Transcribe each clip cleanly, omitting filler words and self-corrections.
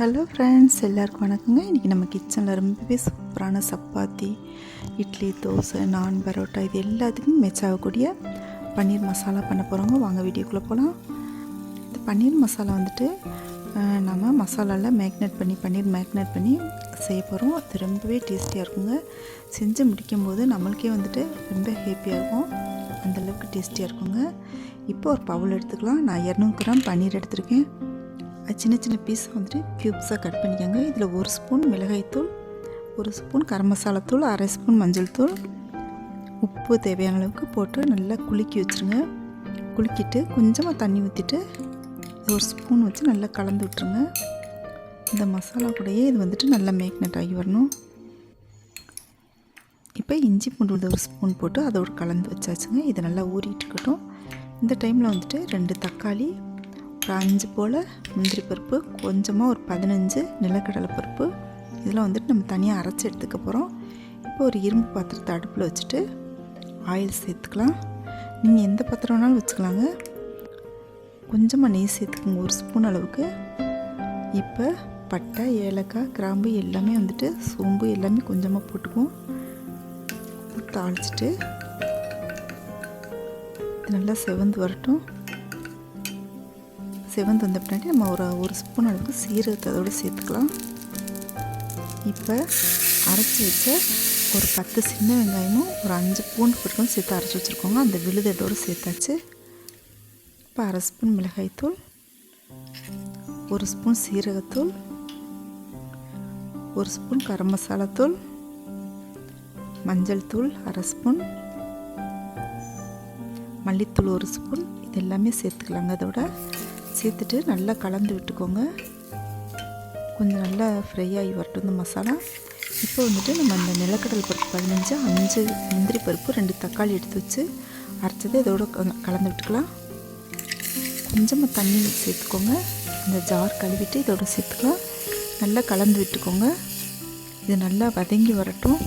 Hello friends, எல்லாருக்கும் வணக்கங்க. இன்றைக்கி நம்ம கிச்சனில் ரொம்பவே சூப்பரான சப்பாத்தி, இட்லி, தோசை, நான், பரோட்டா இது எல்லாத்துக்கும் மேட்ச் ஆகக்கூடிய பன்னீர் மசாலா பண்ண போகிறோங்க. வாங்க வீடியோக்குள்ளே போகலாம். இந்த பன்னீர் மசாலா நம்ம மசாலாவில் பன்னீர் மேக்னேட் பண்ணி செய்ய போகிறோம். அது ரொம்பவே டேஸ்டியாக இருக்குங்க. செஞ்சு முடிக்கும்போது நம்மளுக்கே ரொம்ப ஹேப்பியாக இருக்கும். அந்தளவுக்கு டேஸ்டியாக இருக்குங்க. இப்போ ஒரு பவுல் எடுத்துக்கலாம். நான் 200 கிராம் பன்னீர் எடுத்திருக்கேன். சின்ன சின்ன பீஸ் க்யூப்ஸாக கட் பண்ணிக்கோங்க. இதில் 1 ஸ்பூன் மிளகாய்த்தூள், 1 ஸ்பூன் கரம் மசாலா தூள், அரை ஸ்பூன் மஞ்சள் தூள், உப்பு தேவையான அளவுக்கு போட்டு நல்லா குலுக்கி வச்சுருங்க. குலுக்கிட்டு கொஞ்சமாக தண்ணி ஊற்றிட்டு 1 ஸ்பூன் வச்சு நல்லா கலந்து விட்டுருங்க. இந்த மசாலா கூடயே இது நல்லா மேக்னேட் ஆகி வரணும். இப்போ இஞ்சி பூண்டு 1 ஸ்பூன் போட்டு அதோடு கலந்து வச்சாச்சுங்க. இது நல்லா ஊறிட்டு இருக்கட்டும். இந்த டைமில் 2 தக்காளி, ஒரு 5 போல் முந்திரி பருப்பு, கொஞ்சமாக ஒரு 15 நிலக்கடலை பருப்பு, இதெல்லாம் நம்ம தனியாக அரைச்சி எடுத்துக்க போகிறோம். இப்போ ஒரு இரும்பு பாத்திரத்தை அடுப்பில் வச்சுட்டு ஆயில் சேர்த்துக்கலாம். நீங்கள் எந்த பாத்திரம் வேணாலும் வச்சுக்கலாங்க. கொஞ்சமாக நெய் சேர்த்துக்கோங்க, 1 ஸ்பூன் அளவுக்கு. இப்போ பட்டை, ஏலக்காய், கிராம்பு எல்லாமே சோம்பு எல்லாமே கொஞ்சமாக போட்டுக்குவோம். தாளிச்சிட்டு இது நல்லா செவந்து வரட்டும். செவந்து வந்த பின்னாடி நம்ம ஒரு ஸ்பூன் அளவுக்கு சீரகத்தை அதோடு சேர்த்துக்கலாம். இப்போ அரைச்சி வச்ச ஒரு 10 சின்ன வெங்காயமும் ஒரு 5 பூண்டு பொருட்களும் சேர்த்து அரைச்சி வச்சுருக்கோங்க. அந்த விழுது இதோடு சேர்த்தாச்சு. இப்போ அரை ஸ்பூன் மிளகாய்த்தூள், 1 ஸ்பூன் சீரகத்தூள், 1 ஸ்பூன் கரம் மசாலா தூள், மஞ்சள் தூள் அரை ஸ்பூன், மல்லித்தூள் 1 ஸ்பூன், இது எல்லாமே சேர்த்துக்கலாங்க. அதோட சேர்த்துட்டு நல்லா கலந்து விட்டுக்கோங்க. கொஞ்சம் நல்லா ஃப்ரை ஆகி வரட்டும் இந்த மசாலா. இப்போ நம்ம அந்த நிலக்கடலை பருப்பு 15, 5 முந்திரி பருப்பு, 2 தக்காளி எடுத்து வச்சு அரைச்சதை இதோட கலந்து விட்டுக்கலாம். கொஞ்சமாக தண்ணி சேர்த்துக்கோங்க. அந்த ஜார் கழுவிட்டு இதோட சேர்த்துக்கலாம். நல்லா கலந்து விட்டுக்கோங்க. இது நல்லா வதங்கி வரட்டும்.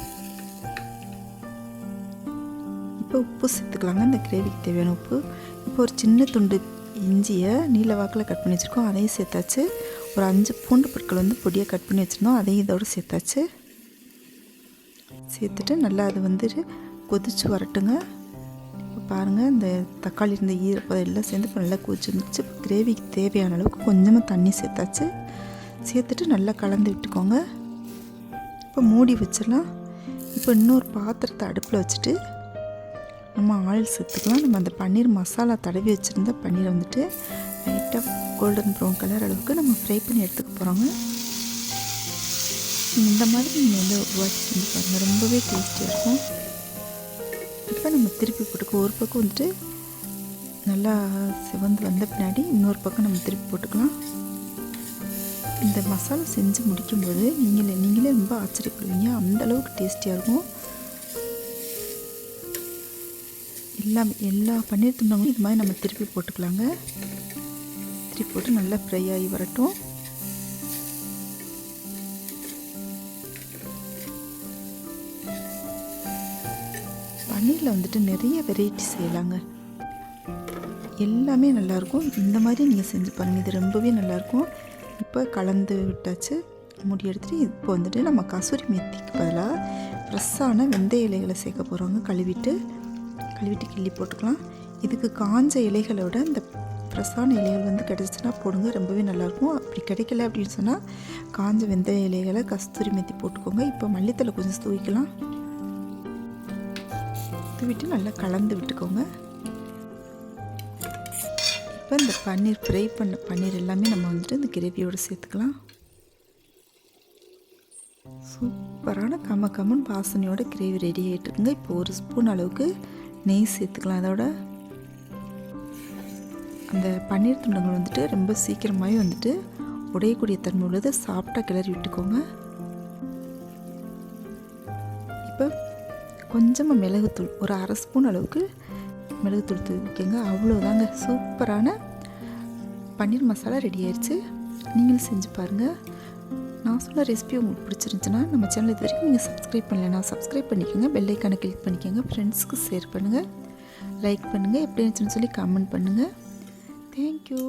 இப்போ உப்பு சேர்த்துக்கலாங்க. இந்த கிரேவிக்கு தேவையான உப்பு. இப்போ ஒரு சின்ன துண்டு இஞ்சியை நீல வாக்கில் கட் பண்ணி வச்சுருக்கோம், அதையும் சேர்த்தாச்சு. ஒரு 5 பூண்டு பொருட்கள் பொடியாக கட் பண்ணி வச்சுருந்தோம், அதையும் இதோடு சேர்த்தாச்சு. சேர்த்துட்டு நல்லா அது கொதிச்சு வரட்டுங்க. இப்போ பாருங்கள், இந்த தக்காளி இருந்த ஈரப்பதம் எல்லாம் சேர்ந்து இப்போ நல்லா கொதிச்சு வந்துச்சு. இப்போ கிரேவிக்கு தேவையான அளவுக்கு கொஞ்சமாக தண்ணி சேர்த்தாச்சு. சேர்த்துட்டு நல்லா கலந்து விட்டுக்கோங்க. இப்போ மூடி வச்சிடலாம். இப்போ இன்னொரு பாத்திரத்தை அடுப்பில் வச்சுட்டு நம்ம ஆயில் சேர்த்துக்கலாம். நம்ம அந்த பன்னீர் மசாலா தடவி வச்சுருந்த பன்னீரை லைட்டாக கோல்டன் ப்ரௌன் கலர் அளவுக்கு நம்ம ஃப்ரை பண்ணி எடுத்துக்க போகிறோங்க. இந்த மாதிரி நீங்கள் உருவாக்கி செஞ்சு பாருங்கள், ரொம்பவே டேஸ்டியாக இருக்கும். இப்போ நம்ம திருப்பி போட்டுக்க, ஒரு பக்கம் நல்லா சிவந்து வந்த பின்னாடி இன்னொரு பக்கம் நம்ம திருப்பி போட்டுக்கலாம். இந்த மசாலா செஞ்சு முடிக்கும்போது நீங்களே ரொம்ப ஆச்சரியப்படுவீங்க, அந்தளவுக்கு டேஸ்டியாக இருக்கும். எல்லா பன்னீர் துண்டங்களும் இது மாதிரி நம்ம திருப்பி போட்டுக்கலாங்க. திருப்பி போட்டு நல்லா ஃப்ரை ஆகி வரட்டும். பன்னீரில் நிறைய வெரைட்டி செய்யலாங்க. எல்லாமே நல்லாயிருக்கும். இந்த மாதிரி நீங்கள் செஞ்சு பாருங்கள், இது ரொம்பவே நல்லாயிருக்கும். இப்போ கலந்து விட்டாச்சு. மூடி எடுத்துகிட்டு இப்போ நம்ம கசூரி மெத்திக்கு பதிலாக ஃப்ரெஷ்ஷான வெந்தய இலைகளை சேர்க்க போகிறோங்க. கழுவிட்டு கிள்ளி போட்டுக்கலாம். இதுக்கு காஞ்ச இலைகளை விட இந்த ஃப்ரெஷ்ஷான இலைகள் கிடச்சிச்சின்னா போடுங்க, ரொம்பவே நல்லாயிருக்கும். அப்படி கிடைக்கல அப்படின்னு சொன்னால் காஞ்ச வெந்தய இலைகளை கஸ்தூரி மெத்தி போட்டுக்கோங்க. இப்போ மல்லித்தலை கொஞ்சம் தூவிக்கலாம். தூவிட்டு நல்லா கலந்து விட்டுக்கோங்க. இப்போ இந்த பன்னீர் ஃப்ரை பண்ண பன்னீர் எல்லாமே நம்ம இந்த கிரேவியோடு சேர்த்துக்கலாம். சூப்பரான கம்மன் வாசனையோட கிரேவி ரெடி ஆகிட்டுருக்குங்க. இப்போ 1 ஸ்பூன் அளவுக்கு நெய் சேர்த்துக்கலாம். அதோட அந்த பன்னீர் துண்டங்கள் ரொம்ப சீக்கிரமாகவே உடையக்கூடிய தன்மை உள்ளது. சாப்பிட்டா கிளறி விட்டுக்கோங்க. இப்போ கொஞ்சமாக மிளகுத்தூள், ஒரு அரை ஸ்பூன் அளவுக்கு மிளகுத்தூள் தூவிக்கோங்க. அவ்வளோதாங்க, சூப்பரான பன்னீர் மசாலா ரெடி ஆயிடுச்சு. நீங்களும் செஞ்சு பாருங்கள். நான் சொன்ன ரெசிபி உங்களுக்கு பிடிச்சிருந்துச்சுன்னா நம்ம சேனல் இது வரைக்கும் நீங்கள் சப்ஸ்கிரைப் பண்ணலைன்னா சப்ஸ்கிரைப் பண்ணிக்கோங்க. பெல் ஐக்கானை கிளிக் பண்ணிக்கோங்க. ஃப்ரெண்ட்ஸ்க்கு ஷேர் பண்ணுங்கள், லைக் பண்ணுங்கள், எப்படி இருந்துச்சுன்னு சொல்லி கமெண்ட் பண்ணுங்கள். தேங்க்யூ.